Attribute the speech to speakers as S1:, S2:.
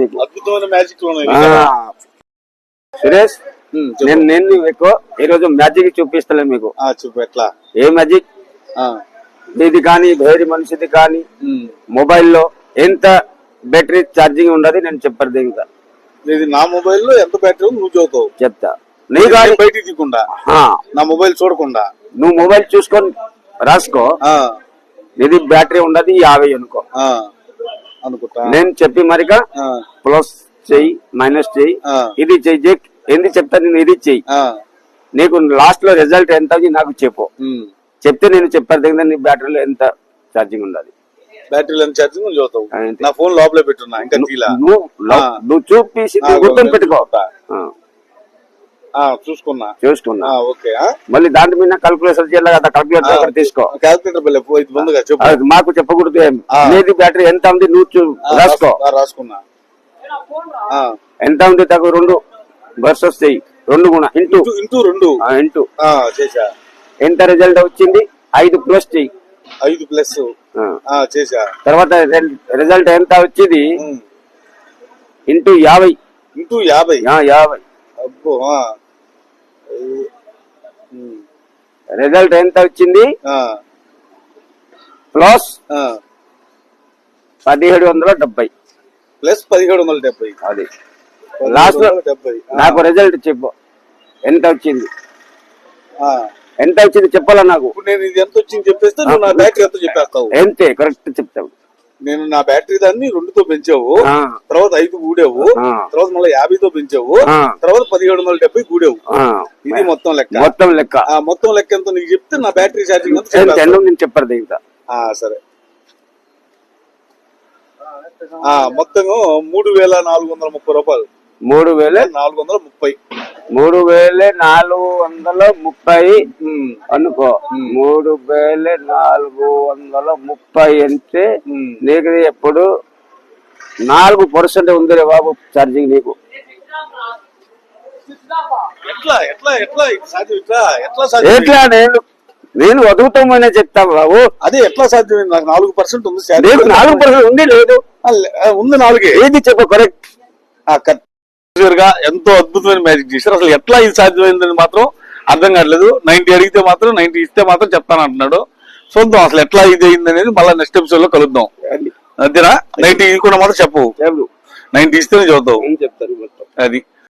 S1: నీకు.
S2: అద్భుతమైన మ్యాజిక్
S1: సురేష్, నేను ఎక్కువ ఈ రోజు మ్యాజిక్ చూపిస్తలే మీకు.
S2: చూపు ఎట్లా?
S1: ఏ మ్యాజిక్? ఇది కానీ వేరే మనిషిది కానీ మొబైల్లో ఎంత బ్యాటరీ ఛార్జింగ్ ఉండదు నేను చెప్పరు. ఇంకా
S2: ఇది నా మొబైల్లో ఎంత బ్యాటరీ నువ్వు చదువుతావు చెప్తా.
S1: నీ కానీ
S2: బయటికి తీయకుండా నా మొబైల్ చూడకుండా
S1: నువ్వు మొబైల్ చూసుకొని రాసుకో. ఇది బ్యాటరీ ఉండదు 50 అనుకో
S2: అనుకుంటా.
S1: నేను చెప్పి మరిగా ప్లస్ చెయ్యి మైనస్ చెయ్యి ఇది చెయ్యి ఏంది చెప్తా. నేను ఇది చెయ్యి, నీకు లాస్ట్ లో రిజల్ట్ ఎంత నాకు చెప్పు. చెప్తే నేను చెప్పారు నీ బ్యాటరీలో ఎంత ఛార్జింగ్ ఉండాలి.
S2: బ్యాటరీలో ఎంత ఛార్జింగ్ చదువుతావు. నా ఫోన్ లోపలే పెట్టున్నా. ఇంకా
S1: నువ్వు చూపించి గుర్తు పెట్టుకో. చూసుకున్నా
S2: ఓకే.
S1: మళ్ళీ దాంట్లో మీద క్యాల్కులేషన్ చేయాలి కదా. క్యాల్కులేటర్ తీసుకో.
S2: క్యాల్కులేటర్
S1: మాకు చెప్పకూడదు. ఏది బ్యాటరీ ఎంత ఉంది నువ్వు రాసుకో.
S2: రాసుకున్నా.
S1: ఎంత ఉంది తగు 2 బర్స్ వస్తాయి. 2 గుణ ఇంటూ 2
S2: చేసా.
S1: ఎంత రిజల్ట్ వచ్చింది 5 ప్లస్ చెయ్యి.
S2: 5 ప్లస్ చేసా.
S1: తర్వాత రిజల్ట్ ఎంత వచ్చింది ఇంటూ 50. 50
S2: అబ్బో.
S1: రిజల్ట్ ఎంత వచ్చింది ప్లస్ 1770
S2: ప్లస్ 1770.
S1: అది లాస్ట్ లో నాకు రిజల్ట్ చెప్పు ఎంత వచ్చింది. ఎంత వచ్చింది చెప్పాలా నాకు.
S2: నేను ఇది ఎంత వచ్చింది చెప్పేస్తే నువ్వు నా బ్యాటరీ ఎంత చెప్పేస్తావు.
S1: ఎంతే కరెక్ట్ చెప్తావు.
S2: నేను నా బ్యాటరీ దాన్ని 2తో పెంచావు, తర్వాత 5 కూడావు, తర్వాత మళ్ళీ 50తో పెంచావు, తర్వాత 1770 కూడావు. ఇది మొత్తం లెక్క. మొత్తం లెక్క ఎంత నీకు చెప్తే నా బ్యాటరీ ఛార్జింగ్ ఎంత
S1: నేను చెప్పారు ఇంకా.
S2: సరే. మొత్తం 3430 రూపాయలు. 3430
S1: అనుకో. 3430 అంటే నీకు ఎప్పుడు 4% ఉంది రే బాబు ఛార్జింగ్ నీకు. ఎట్లా నేను వదులుతామనే చెప్తా బాబు.
S2: అదే ఎట్లా సాధ్యమైంది? నాకు 4% ఉంది.
S1: 4% ఉంది లేదు
S2: ఉంది 4.
S1: ఏది చెప్పు కరెక్ట్.
S2: ఎంతో అద్భుతమైన మ్యాజిక్ చేశారు. అసలు ఎట్లా ఇది సాధ్యమైందని మాత్రం అర్థం కావట్లేదు. 90 అడిగితే మాత్రం 90 ఇస్తే మాత్రం చెప్తాను అంటున్నాడు. చూద్దాం అసలు ఎట్లా ఇది అయింది అనేది. మళ్ళీ నెక్స్ట్ ఎపిసోడ్ లో కలుద్దాం. అంతేనా? 90 ఇవ్వకుండా మాత్రం చెప్పు. 90 ఇస్తేనే చదువుతావు.
S1: చెప్తారు
S2: అది.